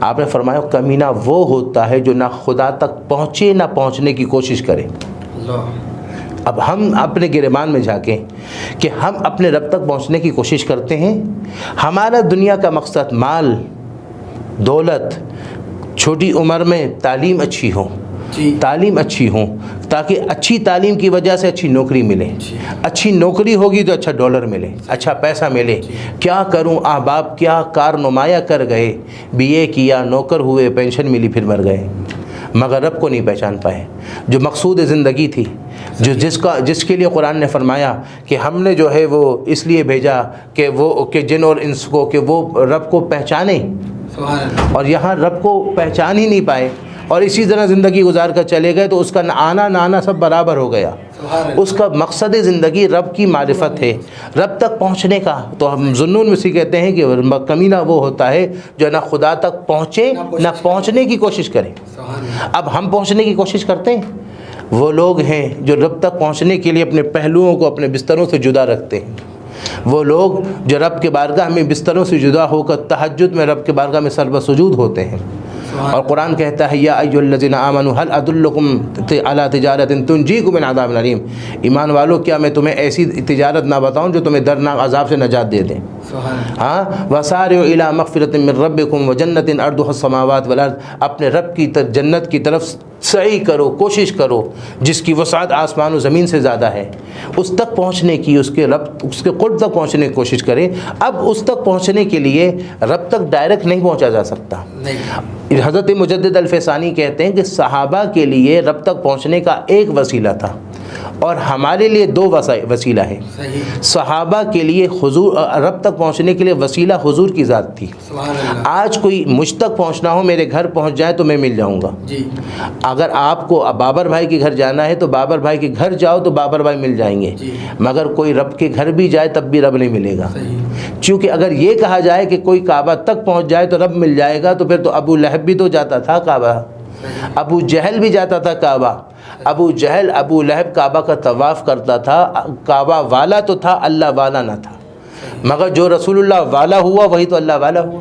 آپ نے فرمایا کمینہ وہ ہوتا ہے جو نہ خدا تک پہنچے نہ پہنچنے کی کوشش کرے۔ اب ہم اپنے گریبان میں جھانکیں کہ ہم اپنے رب تک پہنچنے کی کوشش کرتے ہیں۔ ہمارا دنیا کا مقصد مال، دولت، چھوٹی عمر میں تعلیم اچھی ہو، تعلیم اچھی ہو تاکہ اچھی تعلیم کی وجہ سے اچھی نوکری ملے، اچھی نوکری ہوگی تو اچھا ڈالر ملے، اچھا پیسہ ملے۔ کیا کروں احباب، کیا کار نمایاں کر گئے، بی اے کیا، نوکر ہوئے، پینشن ملی، پھر مر گئے، مگر رب کو نہیں پہچان پائے جو مقصود زندگی تھی، جس کے لیے قرآن نے فرمایا کہ ہم نے جو ہے وہ اس لیے بھیجا کہ جن اور انس کو کہ وہ رب کو پہچانیں، اور یہاں رب کو پہچان ہی نہیں پائے اور اسی طرح زندگی گزار کر چلے گئے، تو اس کا آنا نہ آنا سب برابر ہو گیا۔ اس کا مقصد زندگی رب کی معرفت ہے، رب تک پہنچنے کا۔ تو ہم ذنون مسیح کہتے ہیں کہ کمینہ وہ ہوتا ہے جو نہ خدا تک پہنچے نہ پہنچنے کی کوشش کرے۔ اب ہم پہنچنے کی کوشش کرتے ہیں، وہ لوگ ہیں جو رب تک پہنچنے کے لیے اپنے پہلوؤں کو اپنے بستروں سے جدا رکھتے ہیں، وہ لوگ جو رب کے بارگاہ میں بستروں سے جدا ہو کر تہجد میں رب کے بارگاہ میں سر بسجود ہوتے ہیں۔ اور قرآن کہتا ہے یا ایھا الذین آمنوا هل ادلکم علی تجارۃ تنجیکم من عذاب الیم، ایمان والو کیا میں تمہیں ایسی تجارت نہ بتاؤں جو تمہیں دردناک عذاب سے نجات دے دے؟ ہاں، وسارعوا الی مغفرۃ من ربکم وجنۃ عرضها السماوات والارض، اپنے رب کی جنت کی طرف سعی کرو، کوشش کرو، جس کی وسعت آسمان و زمین سے زیادہ ہے، اس تک پہنچنے کی، اس کے قرب تک پہنچنے کی کوشش کریں۔ اب اس تک پہنچنے کے لیے رب تک ڈائریکٹ نہیں پہنچا جا سکتا۔ حضرت مجدد الفسانی کہتے ہیں کہ صحابہ کے لیے رب تک پہنچنے کا ایک وسیلہ تھا اور ہمارے لیے دو وسیلہ ہے۔ صحابہ کے لیے رب تک پہنچنے کے لیے وسیلہ حضور کی ذات تھی۔ آج کوئی مجھ تک پہنچنا ہو، میرے گھر پہنچ جائے تو میں مل جاؤں گا۔ اگر آپ کو بابر بھائی کے گھر جانا ہے تو بابر بھائی کے گھر جاؤ تو بابر بھائی مل جائیں گے، مگر کوئی رب کے گھر بھی جائے تب بھی رب نہیں ملے گا۔ چونکہ اگر یہ کہا جائے کہ کوئی کعبہ تک پہنچ جائے تو رب مل جائے گا، تو پھر تو ابو لہب بھی تو جاتا تھا کعبہ، ابو جہل بھی جاتا تھا کعبہ۔ ابو جہل، ابو لہب کعبہ کا طواف کرتا تھا، کعبہ والا تو تھا، اللہ والا نہ تھا، مگر جو رسول اللہ والا ہوا وہی تو اللہ والا ہوا۔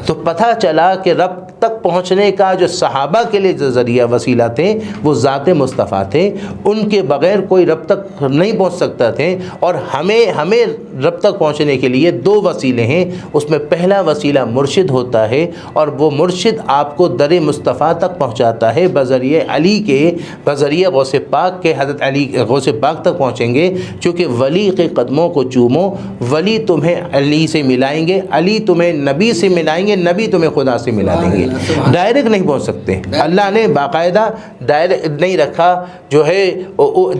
تو پتہ چلا کہ رب تک پہنچنے کا جو صحابہ کے لیے جو ذریعہ وسیلہ تھے وہ ذات مصطفیٰ تھے، ان کے بغیر کوئی رب تک نہیں پہنچ سکتا تھے۔ اور ہمیں رب تک پہنچنے کے لیے دو وسیلے ہیں، اس میں پہلا وسیلہ مرشد ہوتا ہے، اور وہ مرشد آپ کو در مصطفیٰ تک پہنچاتا ہے بذریعہ علی کے، بذریعہ غوث پاک کے۔ حضرت علی غوث پاک تک پہنچیں گے، چونکہ ولی کے قدموں کو چومو، ولی تمہیں علی سے ملائیں گے، علی تمہیں نبی سے ملائیں گے، نبی تمہیں خدا سے ملا دیں گے۔ ڈائریکٹ نہیں پہنچ سکتے، اللہ نے باقاعدہ ڈائریکٹ نہیں رکھا۔ جو ہے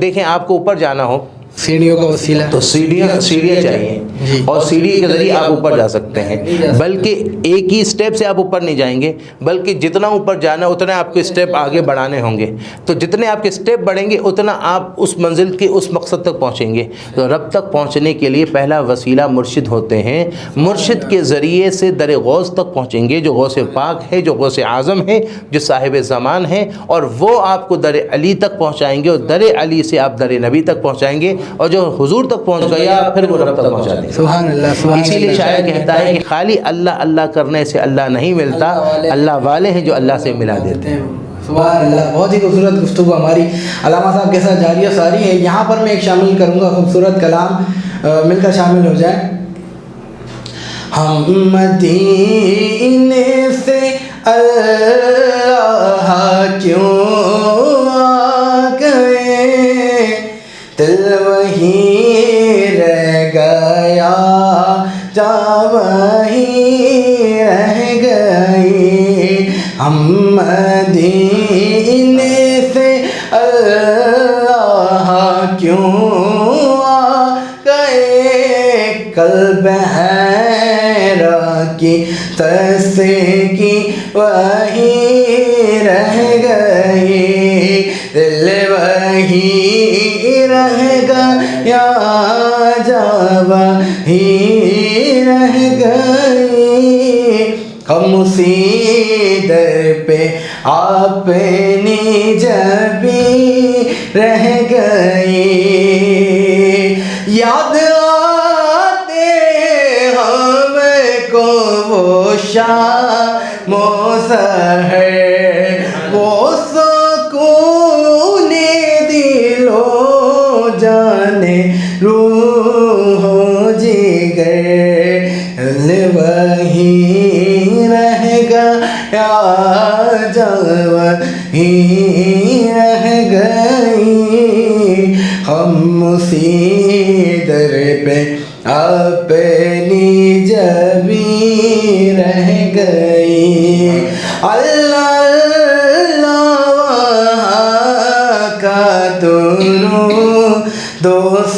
دیکھیں، آپ کو اوپر جانا ہو سیڑھیوں کا وسیلہ تو سیڑھیاں چاہیے، اور سیڑھی کے ذریعے آپ اوپر جا سکتے ہیں، بلکہ ایک ہی سٹیپ سے آپ اوپر نہیں جائیں گے، بلکہ جتنا اوپر جانا اتنا آپ کے سٹیپ آگے بڑھانے ہوں گے۔ تو جتنے آپ کے سٹیپ بڑھیں گے اتنا آپ اس منزل کے اس مقصد تک پہنچیں گے۔ تو رب تک پہنچنے کے لیے پہلا وسیلہ مرشد ہوتے ہیں، مرشد کے ذریعے سے در غوث تک پہنچیں گے، جو غوث پاک ہے، جو غوث اعظم ہے، جو صاحب زمان ہے، اور وہ آپ کو در علی تک پہنچائیں گے، اور در علی سے آپ در نبی تک پہنچائیں گے، اور جو حضور تک پہنچ گیا پھر وہ رب تک پہنچا دیں گے۔ سبحان اللہ، سبحان اللہ۔ اسی لیے شاعر کہتا ہے کہ خالی اللہ اللہ کرنے سے اللہ نہیں ملتا، اللہ والے ہیں جو اللہ سے ملا دیتے ہیں۔ سبحان اللہ، بہت ہی خوبصورت گفتگو ہماری علامہ صاحب کے ساتھ جاری و ساری ہے۔ یہاں پر میں ایک شامل کروں گا، خوبصورت کلام مل کر شامل ہو جائے۔ ہم مدینے سے اللہ کیوں آ گئے، دل وہیں رہ گیا، جا وہیں رہ گئی۔ ہم مدینے سے اللہ کیوں آ گئے، قلب حیرا کی تسے کی وہیں رہ گئی، دل وہیں رہ گیا، جا وہیں رہ گئی۔ ہم اسی در پہ اپنی جبیں رہ گئی، یاد آتے ہم کو وہ شام مظہر وہ سکون دل و جانے روح و جگر وہی رہ گیا جا وہی رہ گئی ہم اسی در پہ اپنی جبیں رہ گئی اللہ اللہ کا درود و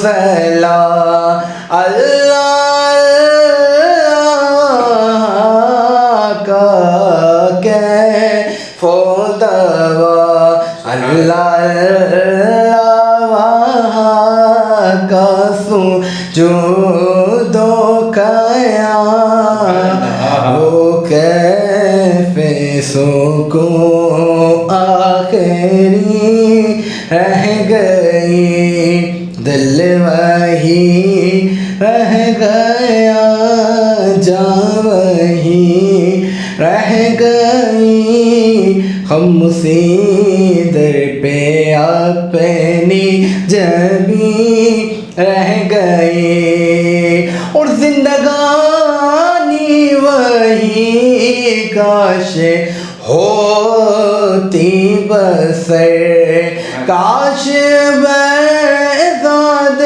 سلام اللہ کا کیف و دوا اللہ کا سجود و قیام وہ کیف سکون آخری رہ گئی دل وہی رہ گیا جا وہی رہ گئی ہم اسی در پہ اپنی جبیں رہ گئے اور زندگانی وہی کاش ہوتی بسر کاش بیزاد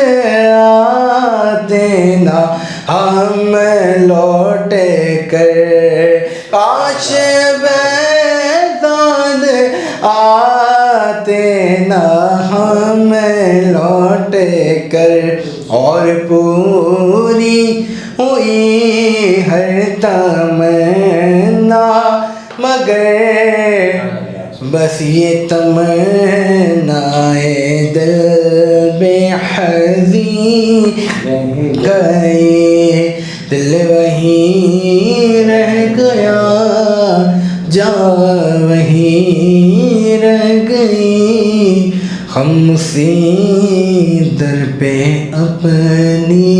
آتے نہ ہم لوٹ کر کاش بیزاد آتے نہ ہم لوٹ کر اور پوری ہوئی ہر تمنا مگر بس یہ تمنائے دل بے حضی گئی دل وہی رہ گیا جا وہی رہ گئی ہم اسی در پہ اپنی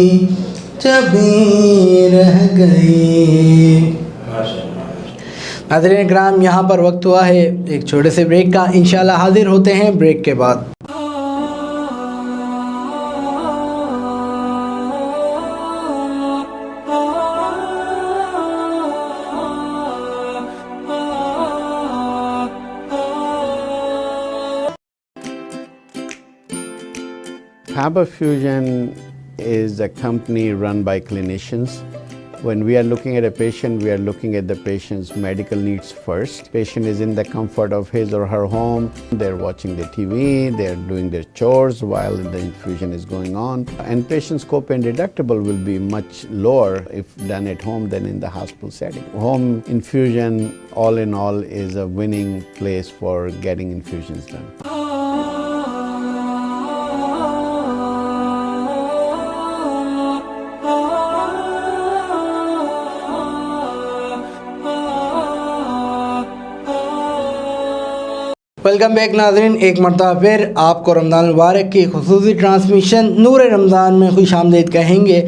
جبیں رہ گئی۔ ناظرین اکرام یہاں پر وقت ہوا ہے ایک چھوٹے سے بریک کا، انشاءاللہ حاضر ہوتے ہیں بریک کے بعد۔ Faber Fusion is a company run by clinicians. When we are looking at a patient, we are looking at the patient's medical needs first. Patient is in the comfort of his or her home. They're watching the TV, they're doing their chores while the infusion is going on. And patient's copay and deductible will be much lower if done at home than in the hospital setting. Home infusion, all in all, is a winning place for getting infusions done. Welcome back ناظرین، ایک مرتبہ پھر آپ کو رمضان المبارک کی خصوصی transmission نور رمضان میں خوش آمدید کہیں گے۔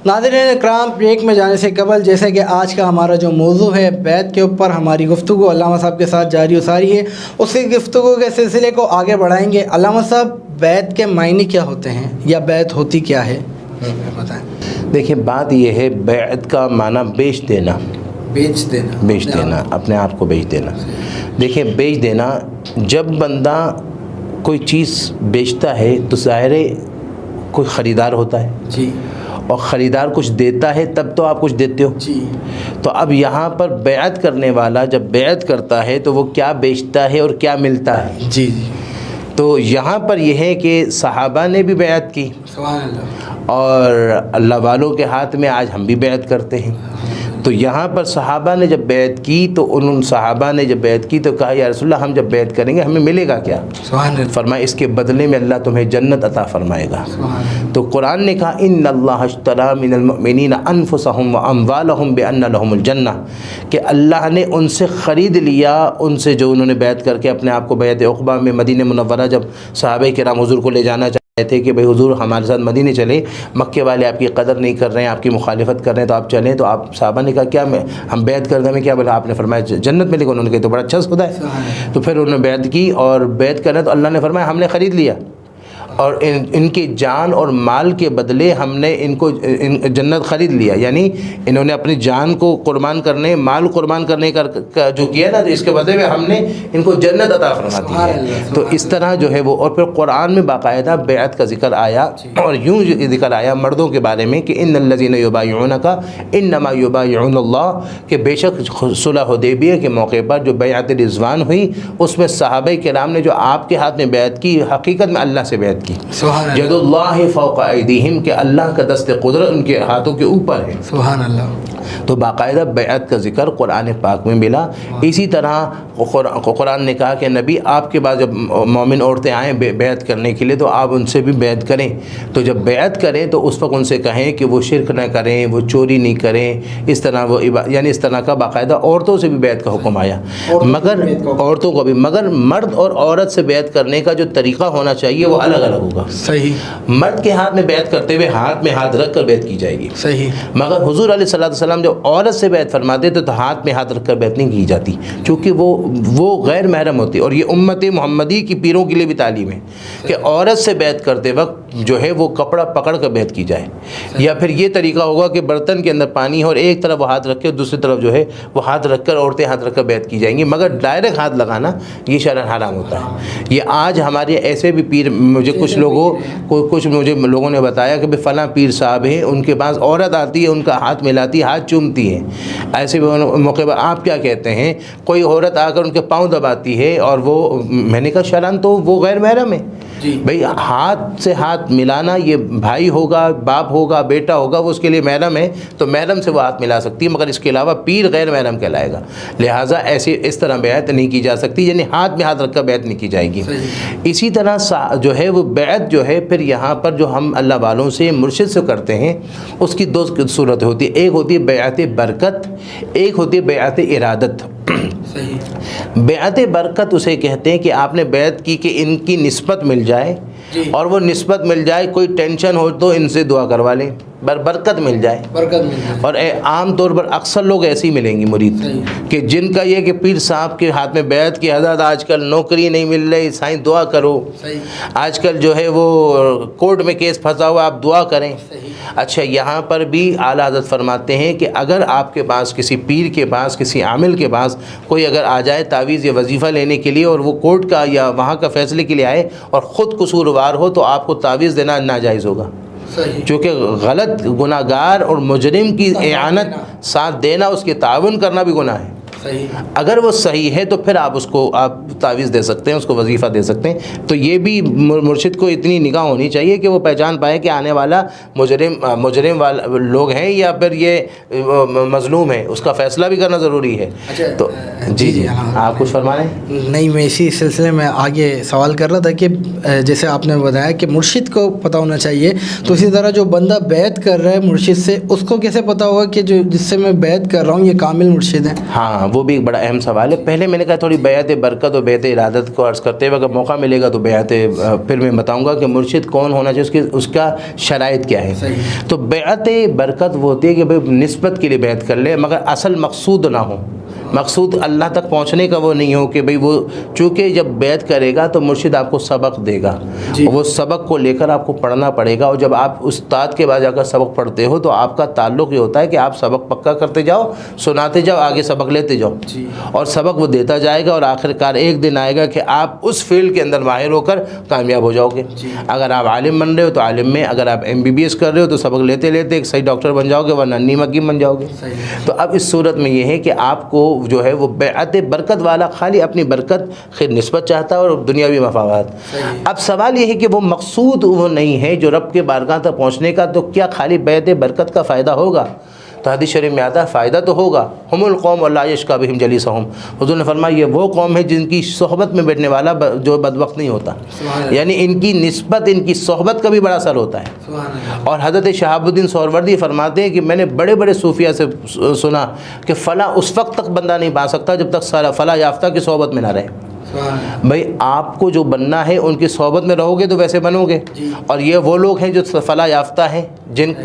ناظرین اکرام، بریک میں جانے سے قبل جیسے کہ آج کا ہمارا جو موضوع ہے بیعت کے اوپر ہماری گفتگو علامہ صاحب کے ساتھ جاری و ساری ہے، اسی گفتگو کے سلسلے کو آگے بڑھائیں گے۔ علامہ صاحب، بیعت کے معنی کیا ہوتے ہیں یا بیعت ہوتی کیا ہے، بتائیں۔ دیکھیں، بات یہ ہے بیعت کا معنی بیچ دینا، بیچ دینا، اپنے آپ کو بیچ دینا۔ دیکھیں، بیچ دینا، جب بندہ کوئی چیز بیچتا ہے تو ظاہر ہے کوئی خریدار ہوتا ہے جی، اور خریدار کچھ دیتا ہے تب تو آپ کچھ دیتے ہو جی۔ تو اب یہاں پر بیعت کرنے والا جب بیعت کرتا ہے تو وہ کیا بیچتا ہے اور کیا ملتا ہے؟ جی جی۔ تو یہاں پر یہ ہے کہ صحابہ نے بھی بیعت کی، سبحان اللہ، اور اللہ والوں کے ہاتھ میں آج ہم بھی بیعت کرتے ہیں۔ تو یہاں پر صحابہ نے جب بیعت کی تو ان صحابہ نے جب بیعت کی تو کہا یا رسول اللہ، ہم جب بیعت کریں گے ہمیں ملے گا کیا؟ سبحان اللہ، فرمایا اس کے بدلے میں اللہ تمہیں جنت عطا فرمائے گا۔ سبحان اللہ۔ تو قرآن نے کہا ان اللہ اشتری من المؤمنین انفسهم واموالهم بان لهم الجنہ، کہ اللہ نے ان سے خرید لیا، ان سے جو انہوں نے بیعت کر کے اپنے آپ کو بیعت عقبہ میں مدینہ منورہ جب صحابہ کرام حضور کو لے جانا چاہتے تھے کہ بھئی حضور ہمارے ساتھ مدینے چلے، مکے والے آپ کی قدر نہیں کر رہے ہیں، آپ کی مخالفت کر رہے ہیں، تو آپ چلیں. تو آپ صحابہ نے کہا کیا ہم بیعت کر دیں؟ میں کیا بولا؟ آپ نے فرمایا جنت میں. لیکن انہوں نے کہا تو بڑا اچھا سودا ہے. تو پھر انہوں نے بیعت کی اور بیعت کرنا، تو اللہ نے فرمایا ہم نے خرید لیا، اور ان کی جان اور مال کے بدلے ہم نے ان کو جنت خرید لیا. یعنی انہوں نے اپنی جان کو قربان کرنے، مال قربان کرنے کا جو کیا نا، تو اس کے بدلے میں ہم نے ان کو جنت عطا فرما دی ہے. تو اس طرح جو ہے وہ، اور پھر قرآن میں باقاعدہ بیعت کا ذکر آیا، اور یوں ذکر آیا مردوں کے بارے میں کہ ان الذین یبایعونک انما یبایعون اللہ، کہ بے شک صلح حدیبیہ کے موقع پر جو بیعت رضوان ہوئی، اس میں صحابہ کرام نے جو آپ کے ہاتھ میں بیعت کی، حقیقت میں اللہ سے بیعت کی. ید اللہ فوق ایدیہم، کہ اللہ کا دست قدرت ان کے ہاتھوں کے اوپر ہے. سبحان اللہ. تو باقاعدہ بیعت کا ذکر قرآن پاک میں ملا. اسی طرح قرآن نے کہا کہ نبی آپ کے بعد جب مومن عورتیں آئیں بیعت کرنے کے لیے، تو آپ ان سے بھی بیعت کریں. تو جب بیعت کریں تو اس وقت ان سے کہیں کہ وہ شرک نہ کریں، وہ چوری نہیں کریں، اس طرح وہ یعنی اس طرح کا باقاعدہ عورتوں سے بھی بیعت کا حکم آیا. مگر عورتوں کو بھی، مگر مرد اور عورت سے بیعت کرنے کا جو طریقہ ہونا چاہیے وہ الگ الگ ہوگا. صحیح. مرد کے ہاتھ میں بیعت کرتے ہوئے ہاتھ میں ہاتھ رکھ کر بیعت کی جائے گی. صحیح. مگر حضور علیہ السلام جب عورت سے بیعت فرماتے تو ہاتھ میں ہاتھ رکھ کر بیعت نہیں کی جاتی، چونکہ وہ غیر محرم ہوتی. اور یہ امت محمدی کی پیروں کے لیے بھی تعلیم ہے کہ عورت سے بیعت کرتے وقت جو ہے وہ کپڑا پکڑ کر بیعت کی جائے. یا پھر یہ طریقہ ہوگا کہ برتن کے اندر پانی ہو اور ایک طرف وہ ہاتھ رکھے اور دوسری طرف جو ہے وہ ہاتھ رکھ کر، عورتیں ہاتھ رکھ کر بیعت کی جائیں گی. مگر ڈائریکٹ ہاتھ لگانا یہ شرعاً حرام ہوتا ہے. یہ آج ہمارے ایسے بھی پیر، مجھے کچھ لوگوں نے بتایا کہ فلاں پیر صاحب ہیں، ان کے پاس عورت آتی ہے، ان کا ہاتھ ملاتی ہے، ہاتھ چومتی ہے. ایسے موقع پر آپ کیا کہتے ہیں؟ کوئی عورت آ کر ان کے پاؤں دباتی ہے، اور وہ، میں نے کہا شرعاً تو وہ غیر محرم ہے. بھئی ہاتھ سے ہاتھ ملانا، یہ بھائی ہوگا، باپ ہوگا، بیٹا ہوگا، وہ اس کے لیے محرم ہے تو محرم سے وہ ہاتھ ملا سکتی ہے. مگر اس کے علاوہ پیر غیر محرم کہلائے گا. لہٰذا اس طرح بیعت نہیں کی جا سکتی، یعنی ہاتھ میں ہاتھ رکھ کر بیعت نہیں کی جائے گی. اسی طرح جو ہے وہ بیعت جو ہے پھر یہاں پر جو ہم اللہ والوں سے، مرشد سے کرتے ہیں، اس کی دو صورت ہوتی ہے. ایک ہوتی ہے بیعت برکت، ایک ہوتی ہے بیعت ارادت. بیعت برکت اسے کہتے ہیں کہ آپ نے بیعت کی کہ ان کی نسبت مل جائے، اور وہ نسبت مل جائے، کوئی ٹینشن ہو تو ان سے دعا کروا لیں، برکت مل جائے. اور عام طور پر اکثر لوگ ایسے ہی ملیں گے مرید کہ جن کا یہ کہ پیر صاحب کے ہاتھ میں بیعت کی، حضرت آج کل نوکری نہیں مل رہی، سائیں دعا کرو. آج کل جو ہے وہ کورٹ میں کیس پھنسا ہوا، آپ دعا کریں. اچھا، یہاں پر بھی اعلیٰ حضرت فرماتے ہیں کہ اگر آپ کے پاس، کسی پیر کے پاس، کسی عامل کے پاس کوئی اگر آ جائے تعویذ یا وظیفہ لینے کے لیے، اور وہ کورٹ کا یا وہاں کا فیصلے کے لیے آئے اور خود قصوروار ہو، تو آپ کو تعویذ دینا ناجائز ہوگا. چونکہ غلط، گناہ گار اور مجرم کی اعانت، ساتھ دینا، اس کے تعاون کرنا بھی گناہ ہے. اگر وہ صحیح ہے تو پھر آپ اس کو تعویذ دے سکتے ہیں، اس کو وظیفہ دے سکتے ہیں. تو یہ بھی مرشد کو اتنی نگاہ ہونی چاہیے کہ وہ پہچان پائے کہ آنے والا مجرم لوگ ہیں یا پھر یہ مظلوم ہے، اس کا فیصلہ بھی کرنا ضروری ہے. تو جی آپ کچھ فرما رہے ہیں؟ نہیں، میں اسی سلسلے میں آگے سوال کر رہا تھا کہ جیسے آپ نے بتایا کہ مرشد کو پتہ ہونا چاہیے، تو اسی طرح جو بندہ بیعت کر رہا ہے مرشد سے، اس کو کیسے پتہ ہوگا کہ جو جس سے میں بیعت کر رہا ہوں یہ کامل مرشد ہے؟ ہاں، وہ بھی ایک بڑا اہم سوال ہے. پہلے میں نے کہا تھوڑی بیعت برکت اور بیعت ارادت کو عرض کرتے ہوئے اگر موقع ملے گا تو بیعت پھر میں بتاؤں گا کہ مرشد کون ہونا چاہیے، اس کا شرائط کیا ہے. تو بیعت برکت وہ ہوتی ہے کہ بھئی نسبت کے لیے بیعت کر لے، مگر اصل مقصود نہ ہو. مقصود اللہ تک پہنچنے کا وہ نہیں ہو کہ بھئی وہ، چونکہ جب بیعت کرے گا تو مرشد آپ کو سبق دے گا، وہ سبق کو لے کر آپ کو پڑھنا پڑے گا. اور جب آپ استاد کے بعد جا کر سبق پڑھتے ہو تو آپ کا تعلق یہ ہوتا ہے کہ آپ سبق پکا کرتے جاؤ، سناتے جاؤ، آگے سبق لیتے جاؤ، اور سبق وہ دیتا جائے گا. اور آخر کار ایک دن آئے گا کہ آپ اس فیلڈ کے اندر ماہر ہو کر کامیاب ہو جاؤ گے. اگر آپ عالم بن رہے ہو تو عالم میں، اگر آپ MBBS کر رہے ہو تو سبق لیتے لیتے ایک صحیح ڈاکٹر بن جاؤ گے، ورنہ نیم حکیم بن جاؤ گے. تو اب اس صورت میں یہ ہے کہ آپ کو جو ہے وہ بیعت برکت والا خالی اپنی برکت خیر نسبت چاہتا ہے اور دنیاوی مفادات. اب سوال یہ ہے کہ وہ مقصود وہ نہیں ہے جو رب کے بارگاہ تک پہنچنے کا، تو کیا خالی بیعت برکت کا فائدہ ہوگا؟ تو حدیث شریف میں آتا ہے فائدہ تو ہوگا. ہم القوم لا یشقی بہم جلیسہم، حضور نے فرمایا یہ وہ قوم ہے جن کی صحبت میں بیٹھنے والا جو بدبخت نہیں ہوتا. یعنی ان کی نسبت، ان کی صحبت کا بھی بڑا اثر ہوتا ہے. اور حضرت شہاب الدین سہروردی فرماتے ہیں کہ میں نے بڑے بڑے صوفیہ سے سنا کہ فلاں اس وقت تک بندہ نہیں پا سکتا جب تک فلاں یافتہ کی صحبت میں نہ رہے. بھائی آپ کو جو بننا ہے ان کی صحبت میں رہو گے تو ویسے بنو گے. اور یہ وہ لوگ ہیں جو فلاح یافتہ ہیں،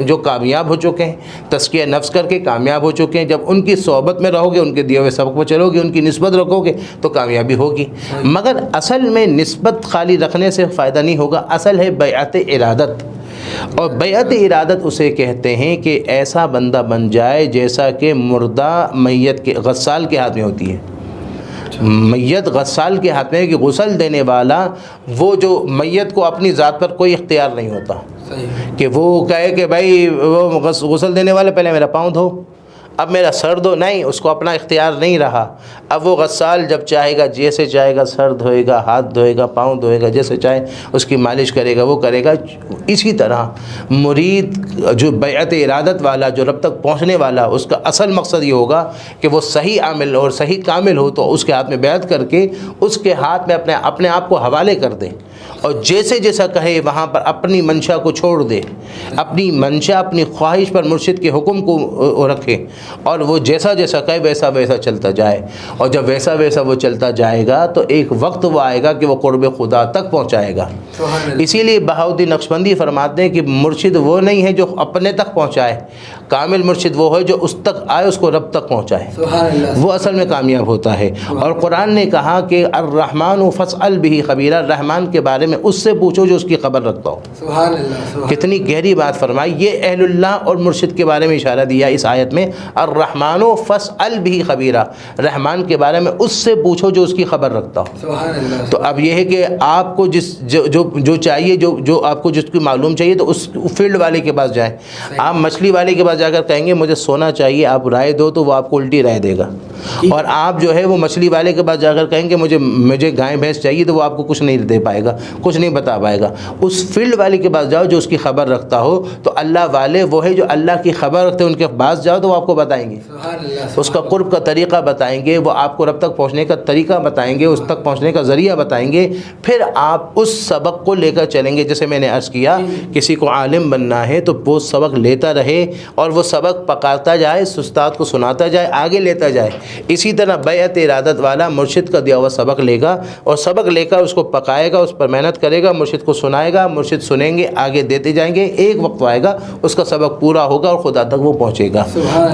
جو کامیاب ہو چکے ہیں، تزکیہ نفس کر کے کامیاب ہو چکے ہیں. جب ان کی صحبت میں رہو گے، ان کے دیے ہوئے سبق پہ چلو گے، ان کی نسبت رکھو گے تو کامیابی ہوگی. مگر اصل میں نسبت خالی رکھنے سے فائدہ نہیں ہوگا، اصل ہے بیعت ارادت. اور بیعت ارادت اسے کہتے ہیں کہ ایسا بندہ بن جائے جیسا کہ مردہ میت کے غسال کے ہاتھ میں ہوتی ہے. میت غسال کے ہاتھ میں کہ غسل دینے والا وہ جو میت کو اپنی ذات پر کوئی اختیار نہیں ہوتا کہ وہ کہے کہ بھائی وہ غسل دینے والے پہلے میرا پاؤں دھو، اب میرا سر دھو. نہیں، اس کو اپنا اختیار نہیں رہا. اب وہ غسال جب چاہے گا جیسے چاہے گا سر دھوئے گا، ہاتھ دھوئے گا، پاؤں دھوئے گا، جیسے چاہے اس کی مالش کرے گا، وہ کرے گا. اسی طرح مرید جو بیعت ارادت والا، جو رب تک پہنچنے والا، اس کا اصل مقصد یہ ہوگا کہ وہ صحیح عامل اور صحیح کامل ہو تو اس کے ہاتھ میں بیعت کر کے اس کے ہاتھ میں اپنے آپ کو حوالے کر دے، اور جیسے جیسا کہے وہاں پر اپنی منشا کو چھوڑ دے، اپنی منشا اپنی خواہش پر مرشد کے حکم کو رکھے، اور وہ جیسا جیسا کہے ویسا ویسا چلتا جائے. اور جب ویسا ویسا وہ چلتا جائے گا تو ایک وقت وہ آئے گا کہ وہ قرب خدا تک پہنچائے گا. اسی لیے بہاؤالدین نقشبندی فرماتے ہیں کہ مرشد وہ نہیں ہے جو اپنے تک پہنچائے، کامل مرشد وہ ہے جو اس تک آئے، اس کو رب تک پہنچائے، وہ اصل میں کامیاب ہوتا ہے. اور قرآن نے کہا کہ الرحمن فاسأل به خبیرا، رحمان کے بارے میں اس سے پوچھو جو اس کی خبر رکھتا ہو. سبحان اللہ. کتنی گہری بات فرمائی. یہ اہل اللہ اور مرشد کے بارے میں اشارہ دیا اس آیت میں، الرحمن فاسأل به خبیرا، رحمان کے بارے میں اس سے پوچھو جو اس کی خبر رکھتا ہو. سبحان اللہ. تو اب یہ ہے کہ آپ کو جو چاہیے، جو آپ کو جس کی معلوم چاہیے تو اس فیلڈ والے کے پاس جائیں. آپ مچھلی والے کے پاس جا کر کہیں گے مجھے سونا چاہیے، آپ رائے دو تو وہ آپ کو الٹی رائے دے گا. اور آپ جو ہے وہ مچھلی والے کے پاس جا کر کہیں گے مجھے گائے بھینس چاہیے تو وہ آپ کو کچھ نہیں دے پائے گا، کچھ نہیں بتا پائے گا. اس فیلڈ والے کے پاس جاؤ جو اس کی خبر رکھتا ہو. تو اللہ والے وہ ہے جو اللہ کی خبر رکھتے ہیں، ان کے پاس جاؤ تو وہ آپ کو بتائیں گے، اس کا قرب کا طریقہ بتائیں گے، وہ آپ کو رب تک پہنچنے کا طریقہ بتائیں گے، اس تک پہنچنے کا ذریعہ بتائیں گے. پھر آپ اس سبق کو لے کر چلیں گے. جیسے میں نے عرض کیا، کسی کو عالم بننا ہے تو وہ سبق لیتا رہے اور وہ سبق پکاتا جائے، استاد کو سناتا جائے، آگے لیتا جائے. اسی طرح بیعت ارادت والا مرشد کا دیا ہوا سبق لے گا اور سبق لے کر اس کو پکائے گا، اس پر محنت کرے گا، مرشد کو سنائے گا، مرشد سنیں گے، آگے دیتے جائیں گے. ایک وقت آئے گا اس کا سبق پورا ہوگا اور خدا تک وہ پہنچے گا،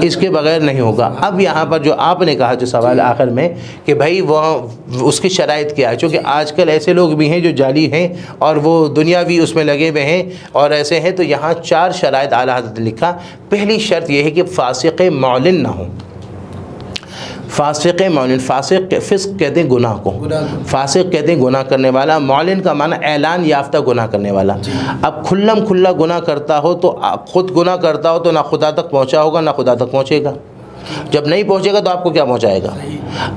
اس کے بغیر نہیں ہوگا. اب یہاں پر جو آپ نے کہا جو سوال آخر میں کہ بھائی وہ اس کی شرائط کیا ہے، چونکہ آج کل ایسے لوگ بھی ہیں جو جعلی ہیں اور وہ دنیاوی اس میں لگے ہوئے ہیں اور ایسے ہیں. تو یہاں 4 شرائط اعلیٰ حضرت نے لکھا. پہلی شرط یہ ہے کہ فاسق معلن نہ ہو. فاسق معلن، فاسق فسق کہتے ہیں گناہ کو، فاسق کہتے ہیں گناہ کرنے والا. معلن کا معنی اعلان یافتہ گناہ کرنے والا. اب کھلم کھلا گناہ کرتا ہو تو خود گناہ کرتا ہو تو نہ خدا تک پہنچا ہوگا نہ خدا تک پہنچے گا. جب نہیں پہنچے گا تو آپ کو کیا پہنچائے گا.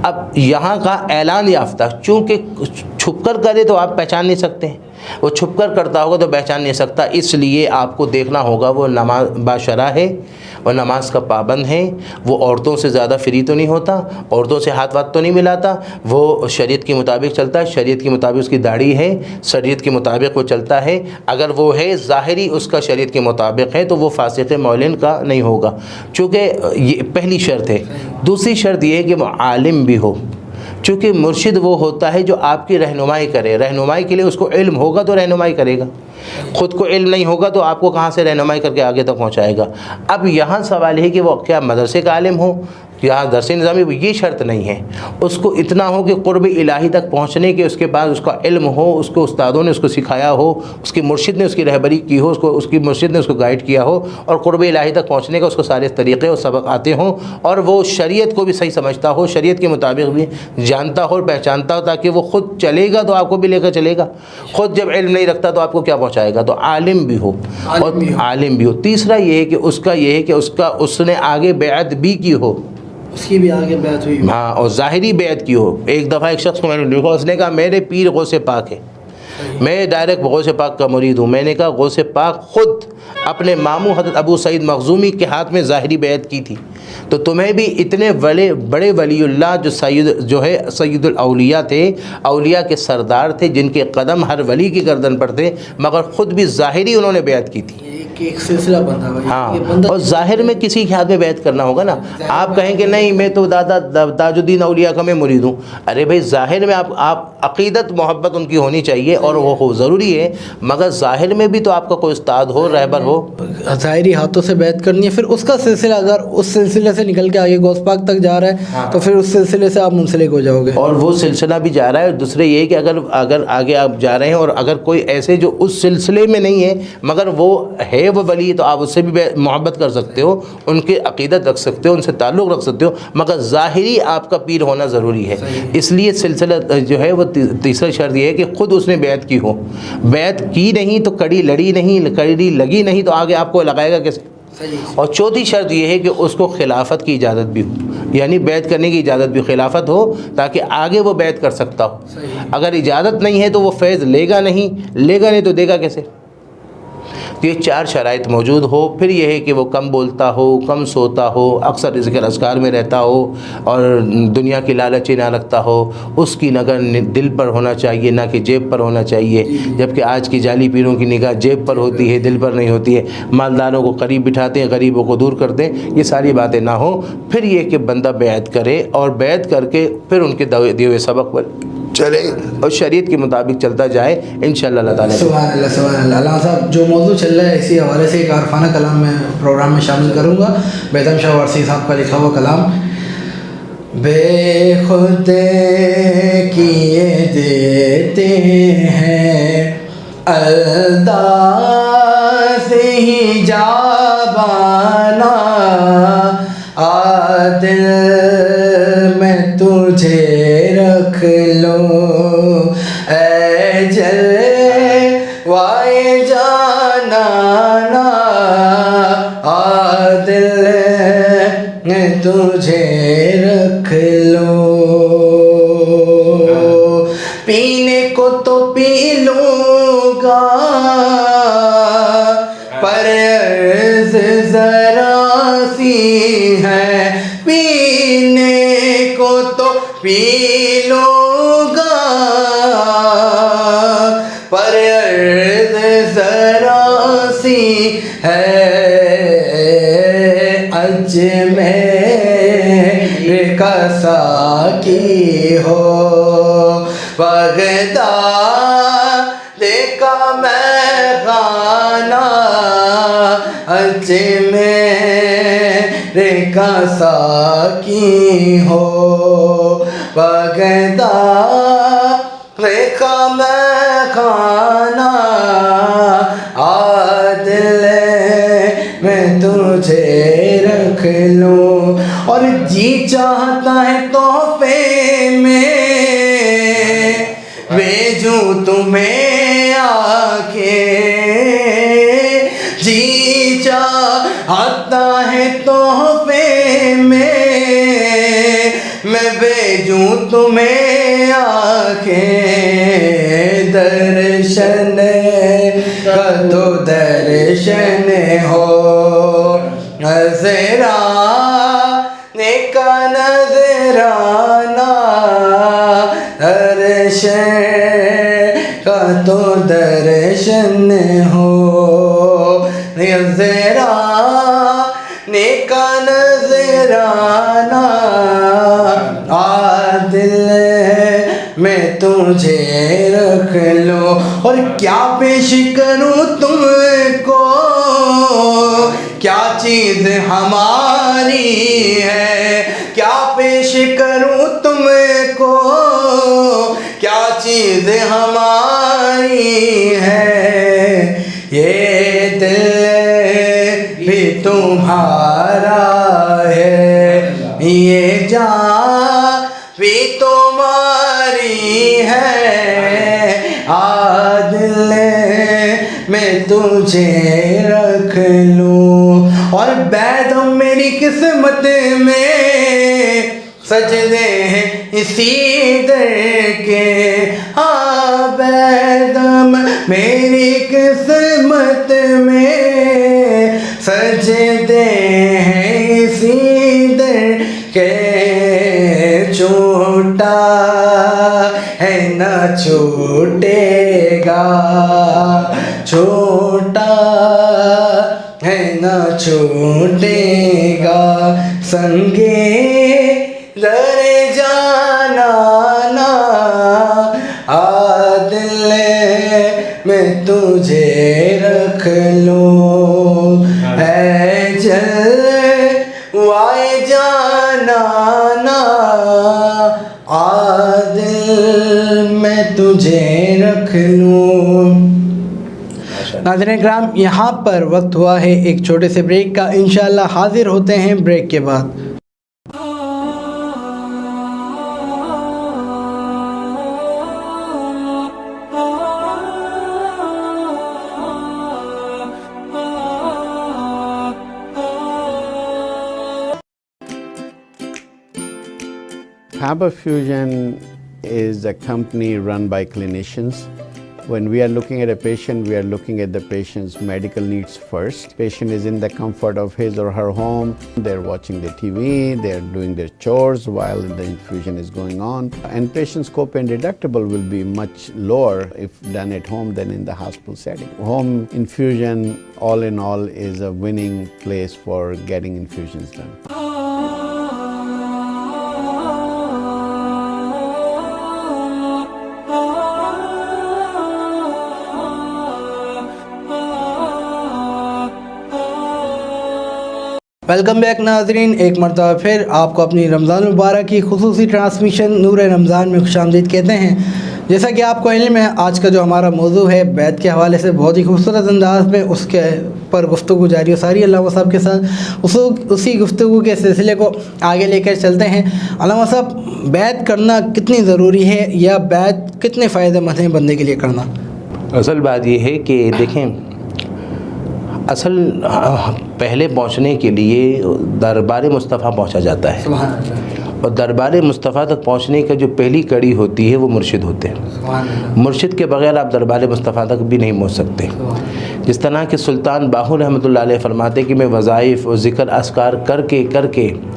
اب یہاں کا اعلان یافتہ، چونکہ چھپ کر کرے تو آپ پہچان نہیں سکتے، وہ چھپ کر کرتا ہوگا تو پہچان نہیں سکتا. اس لیے آپ کو دیکھنا ہوگا وہ نماز باشرع ہے، وہ نماز کا پابند ہے، وہ عورتوں سے زیادہ فری تو نہیں ہوتا، عورتوں سے ہاتھ واتھ تو نہیں ملاتا، وہ شریعت کے مطابق چلتا ہے، شریعت کے مطابق اس کی داڑھی ہے، شریعت کے مطابق وہ چلتا ہے. اگر وہ ہے ظاہری اس کا شریعت کے مطابق ہے تو وہ فاسق معلن کا نہیں ہوگا، چونکہ یہ پہلی شرط ہے. دوسری شرط یہ ہے کہ وہ عالم بھی ہو، چونکہ مرشد وہ ہوتا ہے جو آپ کی رہنمائی کرے. رہنمائی کے لیے اس کو علم ہوگا تو رہنمائی کرے گا، خود کو علم نہیں ہوگا تو آپ کو کہاں سے رہنمائی کر کے آگے تک پہنچائے گا. اب یہاں سوال ہے کہ وہ کیا مدرسے کا عالم ہو، یہاں درس نظامی، یہ شرط نہیں ہے. اس کو اتنا ہو کہ قرب الہی تک پہنچنے کے اس کے بعد اس کا علم ہو، اس کو استادوں نے اس کو سکھایا ہو، اس کی مرشد نے اس کی رہبری کی ہو، اس کی مرشد نے اس کو گائیڈ کیا ہو، اور قرب الہی تک پہنچنے کا اس کو سارے طریقے اور سبق آتے ہوں، اور وہ شریعت کو بھی صحیح سمجھتا ہو، شریعت کے مطابق بھی جانتا ہو اور پہچانتا ہو، تاکہ وہ خود چلے گا تو آپ کو بھی لے کر چلے گا. خود جب علم نہیں رکھتا تو آپ کو کیا پہنچائے گا. تو عالم بھی ہو اور عالم بھی ہو. تیسرا یہ ہے کہ اس نے آگے بیعت بھی کی ہو، اس کی بھی آگے بیعت ہوئی، ہاں، اور ظاہری بیعت کی ہو. ایک دفعہ ایک شخص کو میں نے دیکھا، اس نے کہا میرے پیر غوث پاک ہے، میں ڈائریکٹ غوث پاک کا مرید ہوں. میں نے کہا غوث پاک خود اپنے ماموں حضرت ابو سعید مخزومی کے ہاتھ میں ظاہری بیعت کی تھی، تو تمہیں بھی اتنے بڑے ولی اللہ جو ہے سید الاولیاء تھے، اولیاء کے سردار تھے، جن کے قدم ہر ولی کی گردن پر تھے، مگر خود بھی ظاہری انہوں نے بیعت کی تھی. کہ ایک سلسلہ بندہ بھائی، ہاں، یہ بندہ اور ظاہر میں کسی کے ہاتھ میں بیعت کرنا ہوگا نا. آپ کہیں کہ نہیں میں تو دادا تاج الدین اولیاء کا میں مرید ہوں. ارے بھائی ظاہر میں آپ عقیدت محبت ان کی ہونی چاہیے اور وہ ضروری ہے، مگر ظاہر میں بھی تو آپ کا کوئی استاد ہو، رہبر ہو. ظاہری ہاتھوں سے بیعت کرنی ہے، پھر اس کا سلسلہ اگر اس سلسلے سے نکل کے آگے غوث پاک تک جا رہا ہے تو پھر اس سلسلے سے آپ منسلک ہو جاؤ گے. اور وہ سلسلہ بھی جا رہا ہے. اور دوسرے یہ کہ اگر آگے آپ جا رہے ہیں اور اگر کوئی ایسے جو اس سلسلے میں نہیں ہے مگر وہ ہے وہ ولی، تو آپ اس سے بھی محبت کر سکتے ہو، ان کے عقیدت رکھ سکتے ہو، ان سے تعلق رکھ سکتے ہو، مگر ظاہری آپ کا پیر ہونا ضروری ہے. اس لیے سلسلہ جو ہے وہ تیسرا شرط یہ ہے کہ خود اس نے بیعت کی ہو. بیعت کی نہیں تو کڑی لڑی نہیں، کڑی لگی نہیں تو آگے آپ کو لگائے گا کیسے. اور چوتھی شرط یہ ہے کہ اس کو خلافت کی اجازت بھی ہو، یعنی بیعت کرنے کی اجازت بھی، خلافت ہو تاکہ آگے وہ بیعت کر سکتا ہو. اگر اجازت نہیں ہے تو وہ فیض لے گا نہیں تو دے گا کیسے. تو یہ 4 شرائط موجود ہو. پھر یہ ہے کہ وہ کم بولتا ہو، کم سوتا ہو، اکثر ذکر اذکار میں رہتا ہو اور دنیا کی لالچی نہ رکھتا ہو. اس کی نظر دل پر ہونا چاہیے نہ کہ جیب پر ہونا چاہیے، جبکہ آج کی جعلی پیروں کی نگاہ جیب پر ہوتی ہے، دل پر نہیں ہوتی ہے. مالداروں کو قریب بٹھاتے ہیں، غریبوں کو دور کرتے ہیں. یہ ساری باتیں نہ ہوں. پھر یہ کہ بندہ بیعت کرے اور بیعت کر کے پھر ان کے دیے ہوئے سبق پر چلے اور شریعت کے مطابق چلتا جائے انشاءاللہ اللہ تعالیٰ. سبحان اللہ سبحان اللہ. علامہ صاحب جو موضوع چل رہا ہے اسی حوالے سے ایک عارفانہ کلام میں پروگرام میں شامل کروں گا. بیدم شاہ وارسی صاحب کا لکھا ہوا کلام. بے خود کیے دیتے ہیں انداز ہی جابانا، عادل میں تجھے رکھ لوں اے جلوائے جانانا، عادل میں تجھے رکھ لوں. پینے کو تو پی لوں گا پر عرض ذرا سی ہے، پینے کو تو پی لوں گا پر عرض ذرا سی ہے. اجمیر کا ساقی ہو بغداد کا میں خانہ، اجمیر کا ساقی ہو بغداد کا میں خانہ، عادل میں تجھے رکھ لوں. اور جی چاہتا ہے تحفے میں بھیجوں تمہیں آ کے، جی چاہتا ہے تحفے میں بھیجوں تمہیں آ کے، درشن کا تو درشن ہو، نظرانے کا نظرانہ، درشن کا تو درشن ہو، نظرانے کا نظرانہ، عادل میں تجھے رکھ لو. اور کیا پیش کروں تم کو، کیا چیز ہماری ہے، کیا پیش کروں تم کو، کیا چیز ہماری ہے، یہ دل بھی تمہارا ہے، یہ جان بھی تمہاری ہے، عادل میں تجھے رکھ لوں. اور بیدم میری قسمت میں سجدے ہیں اسی در کے، ہاں بیدم میری قسمت میں سجدے ہیں اسی در کے، چھوٹا ہے نہ چھوٹے گا، چھوٹا ہے نہ چھوٹے گا، سنگے در جانانا دل میں تجھے رکھ لوں، ہے جلوائے جانانا دل میں تجھے رکھ لوں۔ ناظرین کرام، یہاں پر وقت ہوا ہے ایک چھوٹے سے بریک کا، انشاءاللہ حاضر ہوتے ہیں بریک کے بعد۔ Faber Fusion is a company run by clinicians. When we are looking at a patient, we are looking at the patient's medical needs first. Patient is in the comfort of his or her home. They're watching the TV, they're doing their chores while the infusion is going on. And patient's copay deductible will be much lower if done at home than in the hospital setting. Home infusion, all in all, is a winning place for getting infusions done. Welcome back ناظرین، ایک مرتبہ پھر آپ کو اپنی رمضان المبارک کی خصوصی ٹرانسمیشن نور رمضان میں خوش آمدید کہتے ہیں۔ جیسا کہ آپ کو علم ہے، آج کا جو ہمارا موضوع ہے بیعت کے حوالے سے بہت ہی خوبصورت انداز میں اس کے پر گفتگو جاری و ساری علامہ صاحب کے ساتھ اسی گفتگو کے سلسلے کو آگے لے کر چلتے ہیں۔ علامہ صاحب، بیعت کرنا کتنی ضروری ہے یا بیعت کتنے فائدہ مند ہے بندے کے لیے کرنا؟ اصل بات یہ ہے کہ دیکھیں، اصل پہلے پہنچنے کے لیے دربار مصطفیٰ پہنچا جاتا ہے، اور دربار مصطفیٰ تک پہنچنے کا جو پہلی کڑی ہوتی ہے وہ مرشد ہوتے ہیں۔ مرشد کے بغیر آپ دربار مصطفیٰ تک بھی نہیں پہنچ سکتے۔ جس طرح کہ سلطان باہو رحمۃ اللہ علیہ فرماتے کہ میں وظائف اور ذکر اذکار کر کے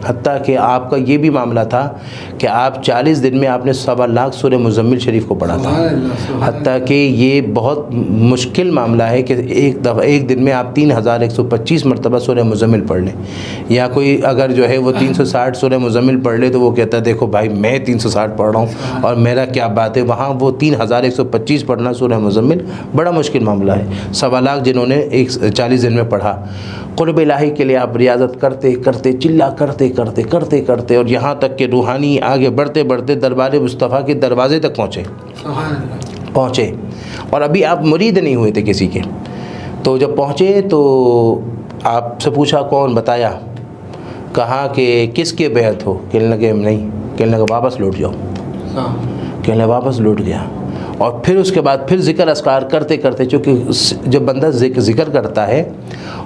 حتیٰ کہ آپ کا یہ بھی معاملہ تھا کہ آپ 40 دن میں آپ نے 1.25 لاکھ سورہ مزمل شریف کو پڑھا تھا، حتیٰ کہ یہ بہت مشکل معاملہ ہے کہ ایک دن میں آپ 3125 مرتبہ سورہ مزمل پڑھ لیں، یا کوئی اگر جو ہے وہ 360 سورہ مزمل پڑھ لے تو وہ کہتا ہے دیکھو بھائی میں 360 پڑھ رہا ہوں اور میرا کیا بات ہے، وہاں وہ 3125 پڑھنا سورہ مزمل بڑا مشکل معاملہ ہے۔ 1.25 لاکھ جنہوں نے 40 دن میں پڑھا، قرب الہی کے لیے آپ ریاضت کرتے چلا کرتے اور یہاں تک کہ روحانی آگے بڑھتے دربار مصطفیٰ کے دروازے تک پہنچے، اور ابھی آپ مرید نہیں ہوئے تھے کسی کے۔ تو جب پہنچے تو آپ سے پوچھا کون، بتایا، کہا کہ کس کے بیعت ہو، کہنے لگے نہیں، کہنے لگا واپس لوٹ جاؤ، کہنے لگا واپس لوٹ گیا۔ اور پھر اس کے بعد پھر ذکر اذکار کرتے چونکہ جب بندہ ذکر کرتا ہے،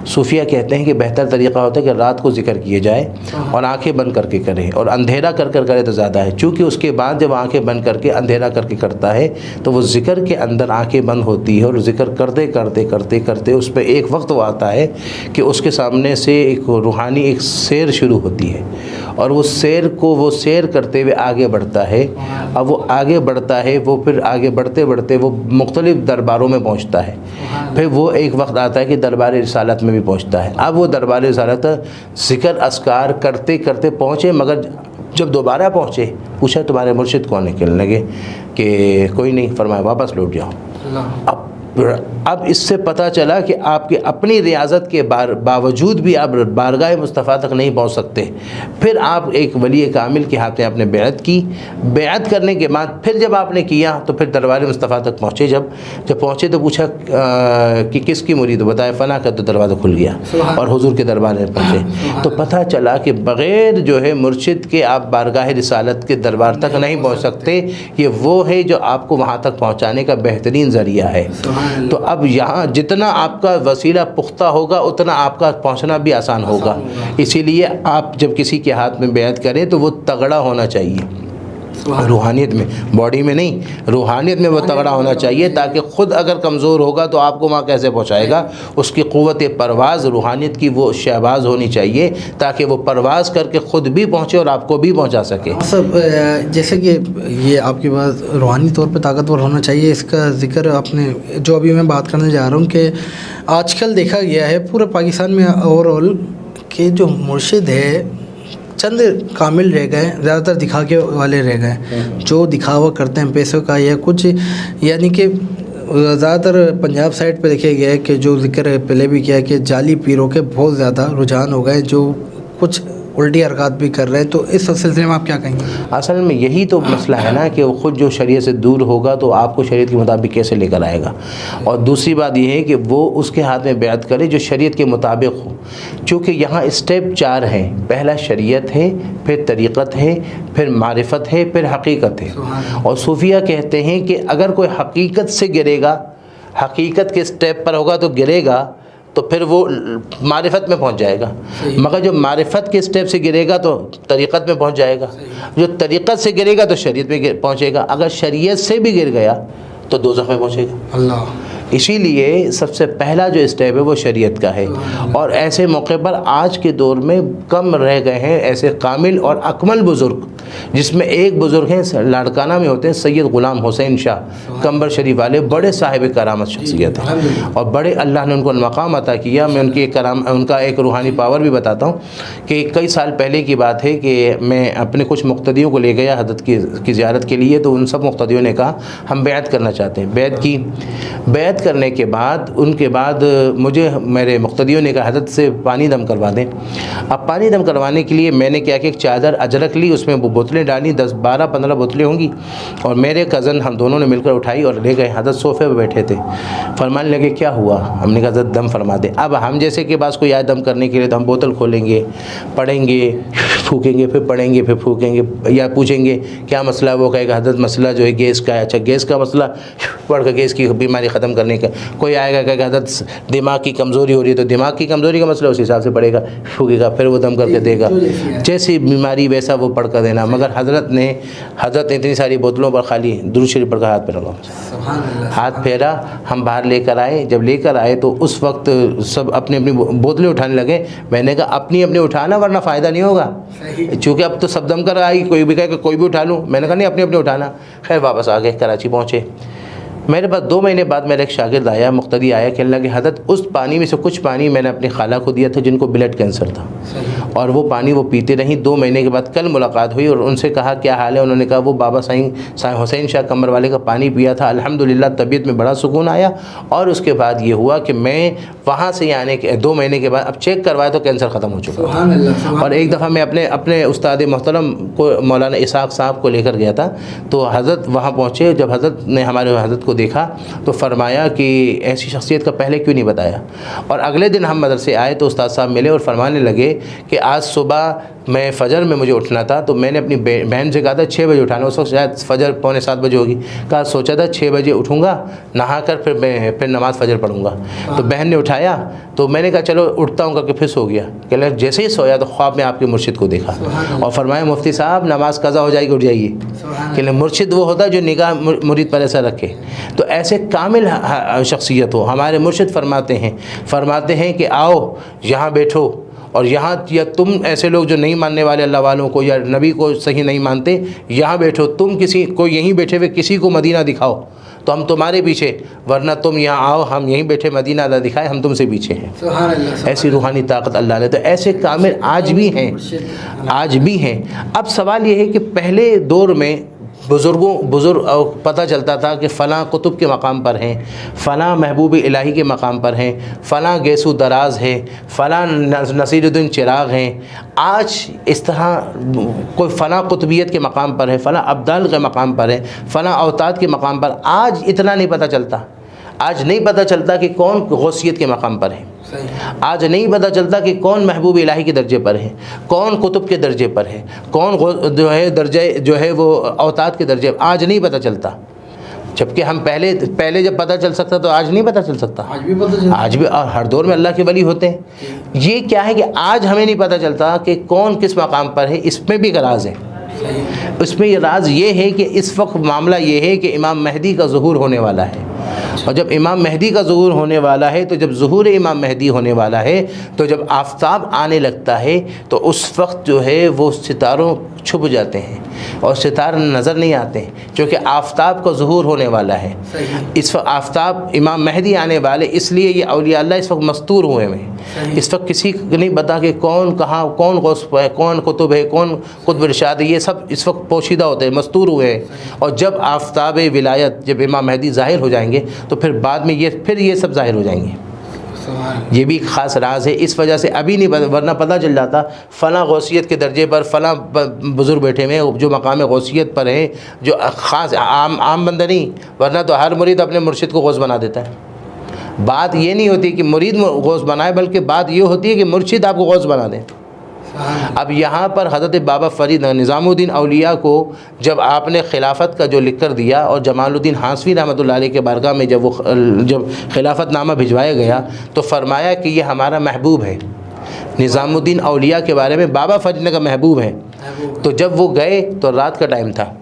صوفیہ کہتے ہیں کہ بہتر طریقہ ہوتا ہے کہ رات کو ذکر کیے جائے اور آنکھیں بند کر کے کرے، اور اندھیرا کر کرے تو زیادہ ہے، چونکہ اس کے بعد جب آنکھیں بند کر کے اندھیرا کر کے کرتا ہے تو وہ ذکر کے اندر آنکھیں بند ہوتی ہے، اور ذکر کرتے اس پہ ایک وقت وہ آتا ہے کہ اس کے سامنے سے ایک روحانی ایک سیر شروع ہوتی ہے، اور وہ سیر کرتے ہوئے آگے بڑھتا ہے۔ اب وہ آگے بڑھتا ہے، وہ پھر آگے بڑھتے وہ مختلف درباروں میں پہنچتا ہے، پھر وہ ایک وقت آتا ہے کہ دربار رسالت میں بھی پہنچتا ہے۔ اب وہ دربار رسالت ذکر اذکار کرتے پہنچے، مگر جب دوبارہ پہنچے پوچھا تمہارے مرشد کون ہے، کہنے لگے کہ کوئی نہیں، فرمایا واپس لوٹ جاؤ۔ اب اس سے پتہ چلا کہ آپ کے اپنی ریاضت کے باوجود بھی آپ بارگاہ مصطفیٰ تک نہیں پہنچ سکتے۔ پھر آپ ایک ولی کامل کے ہاتھ میں آپ نے بیعت کی، بیعت کرنے کے بعد پھر جب آپ نے کیا تو پھر دربار مصطفیٰ تک پہنچے۔ جب پہنچے تو پوچھا کہ کس کی مرید، بتایا فلاں کا، تو دروازہ کھل گیا اور حضور کے دربار میں پہنچے۔ تو پتہ چلا کہ بغیر جو ہے مرشد کے آپ بارگاہ رسالت کے دربار تک نہیں پہنچ سکتے، یہ وہ ہے جو آپ کو وہاں تک پہنچانے کا بہترین ذریعہ ہے۔ تو اب یہاں جتنا آپ کا وسیلہ پختہ ہوگا اتنا آپ کا پہنچنا بھی آسان ہوگا۔ اسی لیے آپ جب کسی کے ہاتھ میں بیعت کریں تو وہ تگڑا ہونا چاہیے، روحانیت میں، باڈی میں نہیں، روحانیت میں وہ تگڑا ہونا چاہیے، تاکہ خود اگر کمزور ہوگا تو آپ کو وہاں کیسے پہنچائے گا. اس کی قوت پرواز روحانیت کی وہ شہباز ہونی چاہیے تاکہ وہ پرواز کر کے خود بھی پہنچے اور آپ کو بھی پہنچا سکے. سب جیسے کہ یہ آپ کی بات روحانی طور پہ طاقتور ہونا چاہیے، اس کا ذکر آپ نے جو ابھی میں بات کرنے جا رہا ہوں کہ آج کل دیکھا گیا ہے پورے پاکستان میں اوور آل کہ جو مرشد ہے چند کامل رہ گئے، زیادہ تر دکھا کے والے رہ گئے، جو دکھاوا کرتے ہیں پیسوں کا یا کچھ، یعنی کہ زیادہ تر پنجاب سائڈ پہ دیکھا گیا ہے کہ جو ذکر ہے پہلے بھی کیا ہے کہ جعلی پیروں کے بہت زیادہ رجحان ہو گئے، جو کچھ الٹی حرکات بھی کر رہے ہیں. تو اس سلسلے میں آپ کیا کہیں گے؟ اصل میں یہی تو مسئلہ ہے نا کہ وہ خود جو شریعت سے دور ہوگا تو آپ کو شریعت کے مطابق کیسے لے کر آئے گا. اور دوسری بات یہ ہے کہ وہ اس کے ہاتھ میں بیعت کرے جو شریعت کے مطابق ہو، چونکہ یہاں اسٹیپ 4 ہیں. پہلا شریعت ہے، پھر طریقت ہے، پھر معرفت ہے، پھر حقیقت ہے. اور صوفیہ کہتے ہیں کہ اگر کوئی حقیقت سے گرے گا، حقیقت کے اسٹیپ پر ہوگا تو گرے گا تو پھر وہ معرفت میں پہنچ جائے گا، مگر جو معرفت کے اسٹیپ سے گرے گا تو طریقت میں پہنچ جائے گا، جو طریقت سے گرے گا تو شریعت میں پہنچے گا، اگر شریعت سے بھی گر گیا تو دوزخ میں پہنچے گا. اللہ. اسی لیے سب سے پہلا جو اسٹیپ ہے وہ شریعت کا ہے. اور ایسے موقع پر آج کے دور میں کم رہ گئے ہیں ایسے کامل اور اکمل بزرگ، جس میں ایک بزرگ ہیں لاڑکانہ میں ہوتے ہیں سید غلام حسین شاہ کمبر شریف والے، بڑے صاحب کرامت شخصیت ہیں اور بڑے اللہ نے ان کو مقام عطا کیا. میں ان کا ایک روحانی پاور بھی بتاتا ہوں کہ کئی سال پہلے کی بات ہے کہ میں اپنے کچھ مقتدیوں کو لے گیا حضرت کی زیارت کے لیے. تو ان سب مقتدیوں نے کہا ہم بیعت کرنا چاہتے ہیں. بیعت کرنے کے بعد ان کے بعد مجھے میرے مقتدیوں نے کہا حضرت سے پانی دم کروا دیں. اب پانی دم کروانے کے لیے میں نے کیا کہ ایک چادر اجرک لی، اس میں وہ بوتلیں ڈالی، 10 12 15 بوتلیں ہوں گی، اور میرے کزن ہم دونوں نے مل کر اٹھائی اور لے گئے. حضرت صوفے پہ بیٹھے تھے، فرمانے لگے کیا ہوا؟ ہم نے کہا حضرت دم فرما دیں. اب ہم جیسے کہ بعض کوئی آئے دم کرنے کے لیے تو ہم بوتل کھولیں گے، پڑھیں گے، پھونکیں گے، پھر پڑھیں گے، پھر پھونکیں گے، یا پوچھیں گے کیا مسئلہ ہے، وہ کہے گا حضرت مسئلہ جو ہے گیس کا ہے. اچھا گیس کا مسئلہ، پڑھ کر گیس کی بیماری ختم کرنے کا. کوئی آئے گا کہ حضرت دماغ کی کمزوری ہو رہی ہے تو دماغ کی کمزوری کا مسئلہ اس حساب سے پڑھے گا، پھونکے گا، پھر وہ دم کر کے دے گا. جیسی بیماری ویسا وہ پڑھ کر دینا. مگر حضرت نے اتنی ساری بوتلوں پر خالی درود شریف پڑھ کر ہاتھ پھیرا، ہاتھ پھیرا. ہم باہر لے کر آئے. جب لے کر آئے تو اس وقت سب اپنی اپنی بوتلیں اٹھانے لگے. میں نے کہا اپنی اٹھانا ورنہ فائدہ نہیں ہوگا، چونکہ اب تو سب دم کر آئی، کوئی بھی کہے کہ کوئی بھی اٹھا لوں. میں نے کہا نہیں اپنی اٹھانا. خیر واپس آ گئے، کراچی پہنچے. میرے پاس 2 مہینے بعد میرا ایک شاگرد آیا، مقتدی آیا، کہنے لگا کہ حضرت اس پانی میں سے کچھ پانی میں نے اپنی خالہ کو دیا تھا جن کو بلڈ کینسر تھا، اور وہ پانی وہ پیتے رہیں. 2 مہینے کے بعد کل ملاقات ہوئی اور ان سے کہا کیا حال ہے؟ انہوں نے کہا وہ بابا سائیں حسین شاہ کمبر والے کا پانی پیا تھا، الحمدللہ طبیعت میں بڑا سکون آیا. اور اس کے بعد یہ ہوا کہ میں وہاں سے آنے کے 2 مہینے کے بعد اب چیک کروایا تو کینسر ختم ہو چکا. اور ایک دفعہ میں اپنے استاد محترم کو مولانا اسحاق صاحب کو لے کر گیا تھا. تو حضرت وہاں پہنچے. جب حضرت نے ہمارے حضرت کو دیکھا تو فرمایا کہ ایسی شخصیت کا پہلے کیوں نہیں بتایا. اور اگلے دن ہم مدرسے آئے تو استاد صاحب ملے اور فرمانے لگے کہ آج صبح میں فجر میں مجھے اٹھنا تھا تو میں نے اپنی بہن سے کہا تھا 6 بجے اٹھانا. اس وقت شاید فجر 6:45 بجے ہوگی. کہا سوچا تھا 6 بجے اٹھوں گا، نہا کر پھر نماز فجر پڑھوں گا. تو بہن نے اٹھایا تو میں نے کہا چلو اٹھتا ہوں کر کے پھر سو گیا. کہ جیسے ہی سویا تو خواب میں آپ کے مرشد کو دیکھا اور فرمایا مفتی صاحب نماز قضا ہو جائے گی، اٹھ جائیے. کہ مرشد وہ ہوتا ہے جو نگاہ مرید پر ایسا رکھے. تو ایسے کامل شخصیت ہو. ہمارے مرشد فرماتے ہیں کہ آؤ یہاں بیٹھو، اور یہاں یا تم ایسے لوگ جو نہیں ماننے والے اللہ والوں کو یا نبی کو صحیح نہیں مانتے، یہاں بیٹھو. تم کسی کو یہیں بیٹھے ہوئے کسی کو مدینہ دکھاؤ تو ہم تمہارے پیچھے، ورنہ تم یہاں آؤ ہم یہیں بیٹھے مدینہ نہ دکھائے ہم تم سے پیچھے ہیں. ایسی روحانی طاقت اللہ نے. تو ایسے کامل آج بھی ہیں. اب سوال یہ ہے کہ پہلے دور میں بزرگ پتہ چلتا تھا کہ فلاں قطب کے مقام پر ہیں، فلاں محبوب الہی کے مقام پر ہیں، فلاں گیسو دراز ہے، فلاں نصیر الدین چراغ ہیں. آج اس طرح کوئی فلاں قطبیت کے مقام پر ہے، فلاں ابدال کے مقام پر ہے، فلاں اوتاد کے مقام پر. آج اتنا نہیں پتہ چلتا. آج نہیں پتہ چلتا کہ کون غوثیت کے مقام پر ہے. آج نہیں پتہ چلتا کہ کون محبوب الہی کے درجے پر ہے، کون قطب کے درجے پر ہے، کون جو ہے درجے جو ہے وہ اوتاد کے درجے. آج نہیں پتہ چلتا. جبکہ ہم پہلے جب پتہ چل سکتا تو آج نہیں پتہ چل سکتا. آج بھی ہر دور میں اللہ کے ولی ہوتے ہیں. یہ کیا ہے کہ آج ہمیں نہیں پتہ چلتا کہ کون کس مقام پر ہے. اس میں بھی ایک راز ہے. اس میں یہ راز یہ ہے کہ اس وقت معاملہ یہ ہے کہ امام مہدی کا ظہور ہونے والا ہے، اور جب امام مہدی کا ظہور ہونے والا ہے تو جب ظہور امام مہدی ہونے والا ہے تو جب آفتاب آنے لگتا ہے تو اس وقت جو ہے وہ ستاروں چھپ جاتے ہیں اور ستارے نظر نہیں آتے کیونکہ آفتاب کا ظہور ہونے والا ہے۔ اس وقت آفتاب امام مہدی آنے والے، اس لیے یہ اولیاء اللہ اس وقت مستور ہوئے ہیں۔ اس وقت کسی کو نہیں پتا کہ کون کہاں، کون غوث ہے، کون قطب ہے، کون قطب ارشاد ہے، یہ سب اس وقت پوشیدہ ہوتے ہیں، مستور ہوئے ہیں۔ اور جب آفتاب ولایت، جب امام مہدی ظاہر ہو جائیں گے تو پھر بعد میں یہ سب ظاہر ہو جائیں گے۔ یہ بھی ایک خاص راز ہے، اس وجہ سے ابھی نہیں، ورنہ پتہ چل جاتا فلاں غوثیت کے درجے پر فلاں بزرگ بیٹھے ہوئے ہیں جو مقام غوثیت پر ہیں، جو خاص عام بندہ نہیں، ورنہ تو ہر مرید اپنے مرشد کو غوث بنا دیتا ہے۔ بات یہ نہیں ہوتی کہ مرید غوث بنائے، بلکہ بات یہ ہوتی ہے کہ مرشد آپ کو غوث بنا دیں۔ اب یہاں پر حضرت بابا فرید نظام الدین اولیاء کو جب آپ نے خلافت کا جو لکھ کر دیا، اور جمال الدین ہانسوی رحمۃ اللہ علیہ کے بارگاہ میں جب خلافت نامہ بھجوایا گیا تو فرمایا کہ یہ ہمارا محبوب ہے، نظام الدین اولیاء کے بارے میں بابا فرید کا محبوب ہے۔ تو جب وہ گئے تو رات کا ٹائم تھا،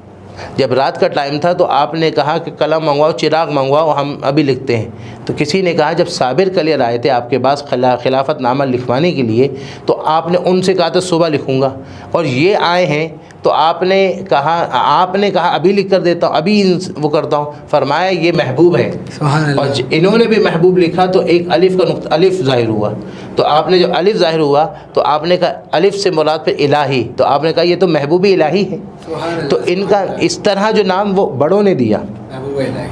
جب رات کا ٹائم تھا تو آپ نے کہا کہ قلم منگواؤ، چراغ منگواؤ، ہم ابھی لکھتے ہیں۔ تو کسی نے کہا جب صابر کلیر آئے تھے آپ کے پاس خلافت نامہ لکھوانے کے لیے تو آپ نے ان سے کہا تھا صبح لکھوں گا، اور یہ آئے ہیں تو آپ نے کہا ابھی لکھ کر دیتا ہوں، ابھی وہ کرتا ہوں۔ فرمایا یہ محبوب ہے، اور انہوں نے بھی محبوب لکھا تو ایک الف کا نقطہ الف ظاہر ہوا۔ تو آپ نے جو الف ظاہر ہوا تو آپ نے کہا الف سے مراد پھر الہی، تو آپ نے کہا یہ تو محبوب الہی ہے۔ تو ان کا اس طرح جو نام وہ بڑوں نے دیا،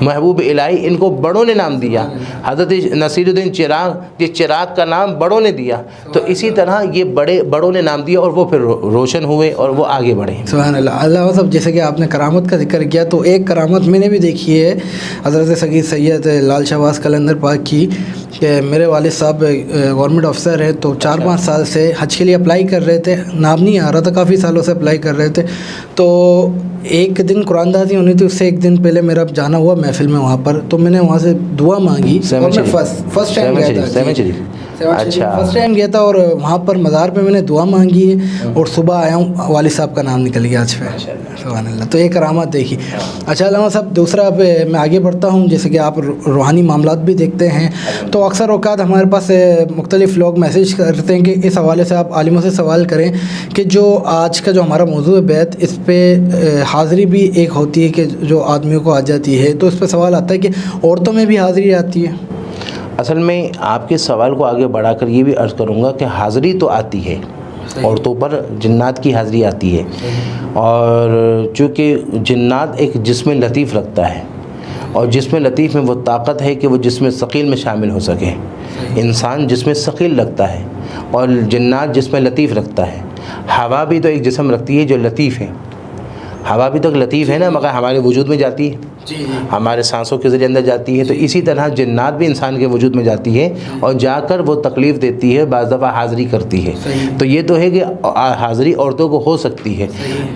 محبوب الہی، ان کو بڑوں نے نام دیا۔ حضرت نصیر الدین چراغ، یہ چراغ کا نام بڑوں نے دیا، تو اسی طرح یہ بڑوں نے نام دیا اور وہ پھر روشن ہوئے اور وہ آگے بڑھے۔ سبحان اللہ۔ اللہ صاحب جیسے کہ آپ نے کرامت کا ذکر کیا تو ایک کرامت میں نے بھی دیکھی ہے حضرت سید سید لال شہباز قلندر پاک کی، کہ میرے والد صاحب گورنمنٹ افسر ہیں تو 4-5 سال سے حج کے لیے اپلائی کر رہے تھے، نام نہیں آ رہا تھا، کافی سالوں سے اپلائی کر رہے تھے۔ تو ایک دن قرآن دازی ہونی تھی، اس سے ایک دن پہلے میرا جانا ہوا محفل میں وہاں پر، تو میں نے وہاں سے دعا مانگی، اور میں فرسٹ ٹائم گیا تھا، فرسٹ ٹائم گیا تھا، اور وہاں پر مزار پہ میں نے دعا مانگی ہے، اور صبح آیا ہوں والد صاحب کا نام نکل گیا آج پہ، سبحان اللہ۔ تو ایک کرامت دیکھی۔ اچھا علامہ صاحب، دوسرا میں آگے بڑھتا ہوں، جیسے کہ آپ روحانی معاملات بھی دیکھتے ہیں، تو اکثر اوقات ہمارے پاس مختلف لوگ میسیج کرتے ہیں کہ اس حوالے سے آپ عالموں سے سوال کریں کہ جو آج کا جو ہمارا موضوع ہے بیعت، اس پہ حاضری بھی ایک ہوتی ہے کہ جو آدمیوں کو آ جاتی ہے، تو اس پہ سوال آتا ہے کہ عورتوں میں بھی حاضری آتی ہے؟ اصل میں آپ کے سوال کو آگے بڑھا کر یہ بھی عرض کروں گا کہ حاضری تو آتی ہے، عورتوں پر جنات کی حاضری آتی ہے، اور چونکہ جنات ایک جسم لطیف رکھتا ہے، اور جسم لطیف میں وہ طاقت ہے کہ وہ جسم ثقیل میں شامل ہو سکے۔ انسان جسم ثقیل رکھتا ہے اور جنات جسم لطیف رکھتا ہے۔ ہوا بھی تو ایک جسم رکھتی ہے جو لطیف ہے، ہوا بھی تو لطیف ہے نا، مگر ہمارے وجود میں جاتی ہے، ہمارے سانسوں کے ذریعے اندر جاتی ہے۔ تو اسی طرح جنات بھی انسان کے وجود میں جاتی ہے اور جا کر وہ تکلیف دیتی ہے، بعض دفعہ حاضری کرتی ہے۔ تو یہ تو ہے کہ حاضری عورتوں کو ہو سکتی ہے،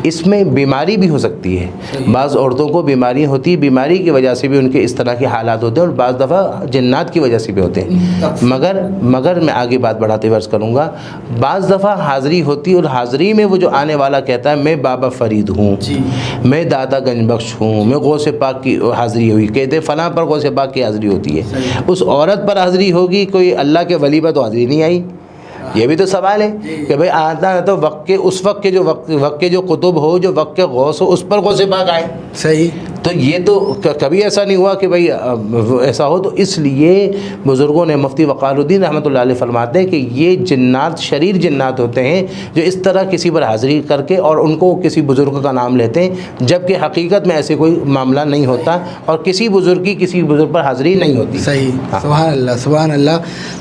اس میں بیماری بھی ہو سکتی ہے، بعض عورتوں کو بیماری ہوتی ہے، بیماری کی وجہ سے بھی ان کے اس طرح کے حالات ہوتے ہیں، اور بعض دفعہ جنات کی وجہ سے بھی ہوتے ہیں۔ مگر میں آگے بات بڑھاتے ہوئے عرض کروں گا، بعض دفعہ حاضری ہوتی ہے، اور حاضری میں وہ جو آنے والا کہتا ہے میں بابا فرید ہوں، میں دادا گنج بخش ہوں، میں غوث پاک کی حاضری ہوئی، کہتے فلاں پر غوث پاک کی حاضری ہوتی ہے، اس عورت پر حاضری ہوگی، کوئی اللہ کے ولی پر تو حاضری نہیں آئی۔ یہ بھی تو سوال ہے کہ بھئی آتا ہے تو اس وقت کے جو قطب ہو، جو وقت کے غوث ہو، اس پر غوث پاک آئے۔ صحیح۔ تو یہ تو کبھی ایسا نہیں ہوا کہ بھئی ایسا ہو۔ تو اس لیے بزرگوں نے، مفتی وقار الدین رحمۃ اللہ علیہ فرماتے ہیں کہ یہ جنات شریر جنات ہوتے ہیں جو اس طرح کسی پر حاضری کر کے اور ان کو کسی بزرگ کا نام لیتے ہیں، جبکہ حقیقت میں ایسے کوئی معاملہ نہیں ہوتا، اور کسی بزرگ کی کسی بزرگ پر حاضری نہیں ہوتی۔ صحیح۔ سبحان اللہ، سبحان اللہ۔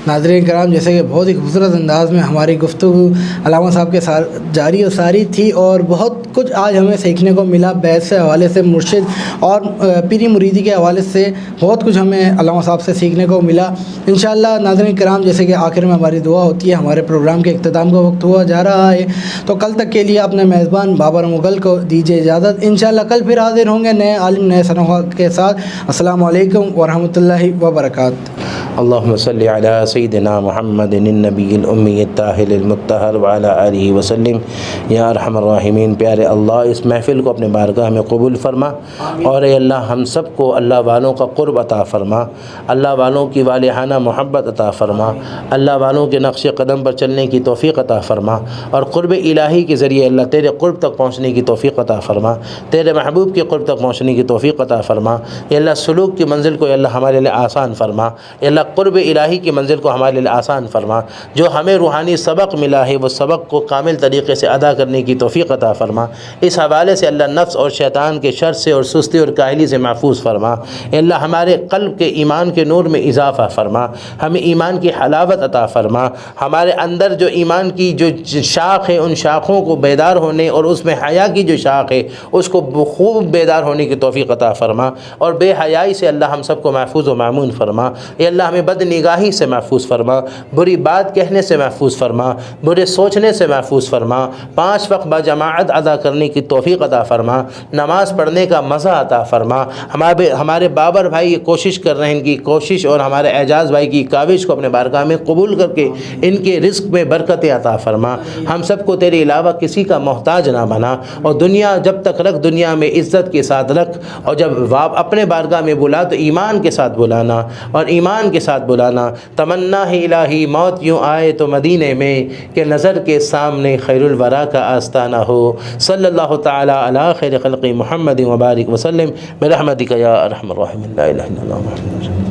ناظرین کرام، جیسے کہ بہت ہی خوبصورت انداز میں ہماری گفتگو علامہ صاحب کے ساتھ جاری و ساری تھی، اور بہت کچھ آج ہمیں سیکھنے کو ملا بیعت سے حوالے سے، مرشد اور پیری مریدی کے حوالے سے بہت کچھ ہمیں علامہ صاحب سے سیکھنے کو ملا۔ انشاءاللہ ناظرین کرام، جیسے کہ آخر میں ہماری دعا ہوتی ہے، ہمارے پروگرام کے اختتام کا وقت ہوا جا رہا ہے، تو کل تک کے لیے اپنے میزبان بابر مغل کو دیجیے اجازت۔ انشاءاللہ کل پھر حاضر ہوں گے نئے عالم، نئے سنوات کے ساتھ۔ السلام علیکم ورحمۃ اللہ وبرکاتہ۔ اللهم صل على سيدنا محمد النبي الأمي الطاهر المطهر وعلى آله وسلم یا ارحم الراحمین۔ پیارے اللہ اس محفل کو اپنے بارگاہ میں قبول فرما، اور اے اللہ ہم سب کو اللہ والوں کا قرب عطا فرما، اللہ والوں کی والہانہ محبت عطا فرما، اللہ والوں کے نقش قدم پر چلنے کی توفیق عطا فرما، اور قرب الہی کے ذریعے اللہ تیرے قرب تک پہنچنے کی توفیق عطا فرما، تیرے محبوب کے قرب تک پہنچنے کی توفیق عطا فرما۔ اے اللہ سلوک کی منزل کو اے اللہ ہمارے لیے آسان فرما، اے اللہ قرب الہی کی منزل کو ہمارے لیے آسان فرما، جو ہمیں روحانی سبق ملا ہے وہ سبق کو کامل طریقے سے ادا کرنے کی توفیق عطا فرما۔ اس حوالے سے اللہ نفس اور شیطان کے شر سے اور سستی اور کاہلی سے محفوظ فرما۔ اے اللہ ہمارے قلب کے ایمان کے نور میں اضافہ فرما، ہمیں ایمان کی حلاوت عطا فرما، ہمارے اندر جو ایمان کی جو شاخ ہے ان شاخوں کو بیدار ہونے اور اس میں حیا کی جو شاخ ہے اس کو خوب بیدار ہونے کی توفیق عطا فرما، اور بے حیائی سے اللہ ہم سب کو محفوظ و مامون فرما۔ اے اللہ ہمیں بد نگاہی سے محفوظ فرما، بری بات کہنے سے محفوظ فرما، برے سوچنے سے محفوظ فرما، 5 وقت بجماعت ادا کرنے کی توفیق عطا فرما، نماز پڑھنے کا مزہ عطا فرما۔ ہمارے بابر بھائی یہ کوشش کر رہے ہیں، ان کی کوشش اور ہمارے اعجاز بھائی کی کاوش کو اپنے بارگاہ میں قبول کر کے ان کے رزق میں برکت عطا فرما۔ ہم سب کو تیرے علاوہ کسی کا محتاج نہ بنا، اور دنیا جب تک رکھ دنیا میں عزت کے ساتھ رکھ، اور جب اپنے بارگاہ میں بلا تو ایمان کے ساتھ بلانا، اور ایمان کے ساتھ بلانا۔ تمنا ہے الہی موت یوں آئے تو مدینے میں، کہ نظر کے سامنے خیر الورا کا آستانہ ہو۔ صلی اللہ تعالی علی خیر خلق محمد وبارک وسلم برحمتک یا ارحم الراحمین۔ لا الہ الا اللہ محمد رسول اللہ۔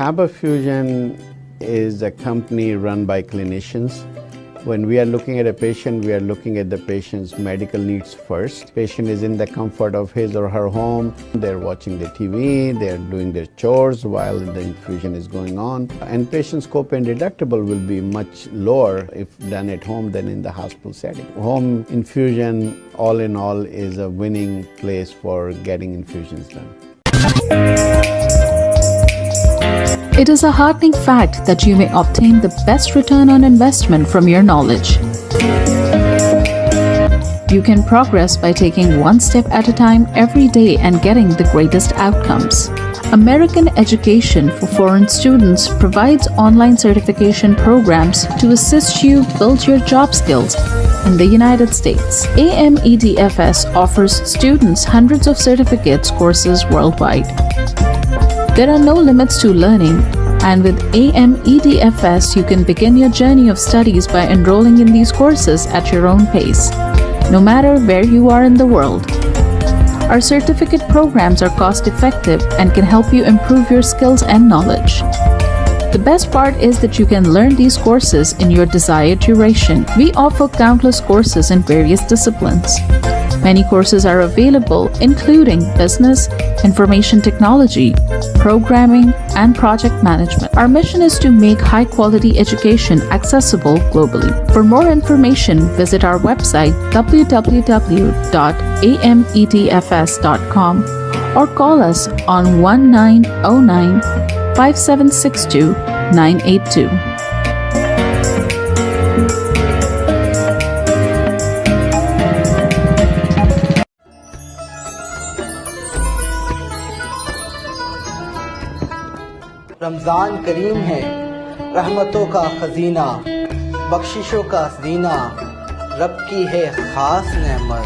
Haba Fusion is a company run by clinicians. When we are looking at a patient, we are looking at the patient's medical needs first. Patient is in the comfort of his or her home. They're watching the TV, they're doing their chores while the infusion is going on. And patient's copay deductible will be much lower if done at home than in the hospital setting. Home infusion, all in all, is a winning place for getting infusions done. It is a heartening fact that you may obtain the best return on investment from your knowledge. You can progress by taking one step at a time every day and getting the greatest outcomes. American Education for Foreign Students provides online certification programs to assist you build your job skills in the United States. AMEDFS offers students hundreds of certificates courses worldwide. There are no limits to learning, and with AMEDFS, you can begin your journey of studies by enrolling in these courses at your own pace, no matter where you are in the world. Our certificate programs are cost-effective and can help you improve your skills and knowledge. The best part is that you can learn these courses in your desired duration. We offer countless courses in various disciplines. Many courses are available, including business, information technology, programming, and project management. Our mission is to make high-quality education accessible globally. For more information, visit our website www.amedfs.com or call us on 1909-5762-982. رمضان کریم ہے رحمتوں کا خزینہ، بخششوں کا زینہ، رب کی ہے خاص نعمت۔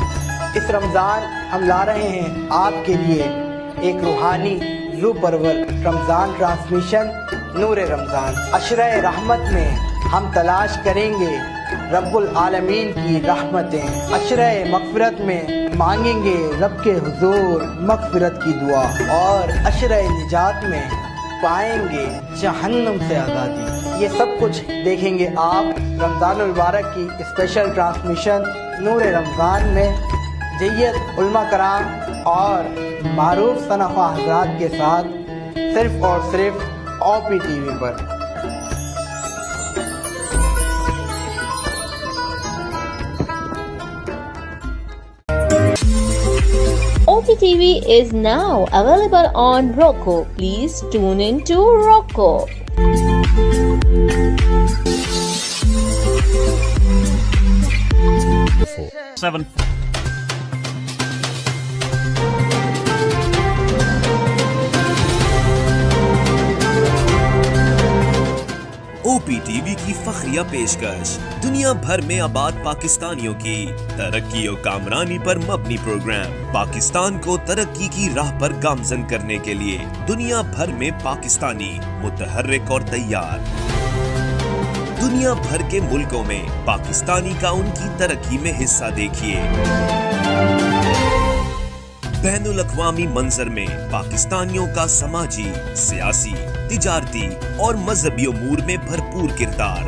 اس رمضان ہم لا رہے ہیں آپ کے لیے ایک روحانی روح پرور رمضان ٹرانسمیشن نور رمضان۔ عشرہ رحمت میں ہم تلاش کریں گے رب العالمین کی رحمتیں، عشرہ مغفرت میں مانگیں گے رب کے حضور مغفرت کی دعا، اور عشرہ نجات میں پائیں گے جہنم سے آزادی۔ یہ سب کچھ دیکھیں گے آپ رمضان المبارک کی اسپیشل ٹرانسمیشن نور رمضان میں، جیت علماء کرام اور معروف ثنا خواہ حضرات کے ساتھ، صرف اور صرف OP TV per. OP TV is now available on Roku. Please tune in to Roku. OPTV کی فخریہ پیشکش دنیا بھر میں آباد پاکستانیوں کی ترقی و کامرانی پر مبنی پروگرام پاکستان کو ترقی کی راہ پر گامزن کرنے کے لیے دنیا بھر میں پاکستانی متحرک اور تیار دنیا بھر کے ملکوں میں پاکستانی کا ان کی ترقی میں حصہ دیکھیے بین الاقوامی منظر میں پاکستانیوں کا سماجی، سیاسی، تجارتی اور مذہبی امور میں بھرپور کردار